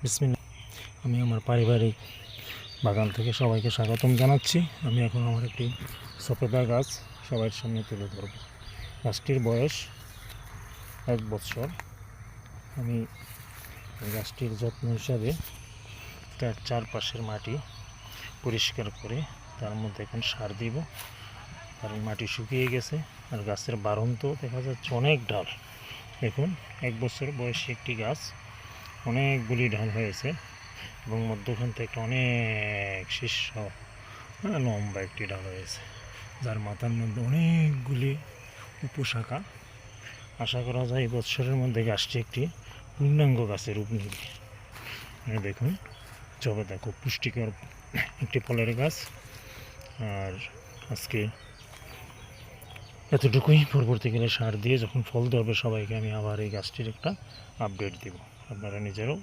বিসমিল্লাহ। আমি আমার পারিবারিক বাগান থেকে সবাইকে স্বাগতম জানাচ্ছি। আমি এখন আমার একটি সফেদা গাছ সবার সামনে তুলে ধরব। গাছটির বয়স 1 বছর। আমি গাছটির যত্ন হিসাবে তার চারপাশের মাটি পরিষ্কার করে তার মধ্যে এখন সার দিব, কারণ মাটি শুকিয়ে গেছে আর গাছের বাড়ন্ত দেখা যাচ্ছে অনেক ডাল। দেখুন, 1 বছর বয়সী একটি গাছ, অনেকগুলি ডাল হয়েছে এবং মধ্যখান থেকে অনেক শীর্ষ লম্বা একটি ডাল হয়েছে, যার মাথার মধ্যে অনেকগুলি উপশাখা। আশা করা যায় এই বছরের মধ্যে গাছটি একটি পূর্ণাঙ্গ গাছের রূপ নেবে। দেখুন, জবেদা খুব পুষ্টিকর একটি ফলের গাছ। আর আজকে এতটুকুই। পরবর্তীকালে সার দিয়ে যখন ফল ধরবে সবাইকে আমি আবার এই গাছটির একটা আপডেট দেব, আপনারা নিজেরাও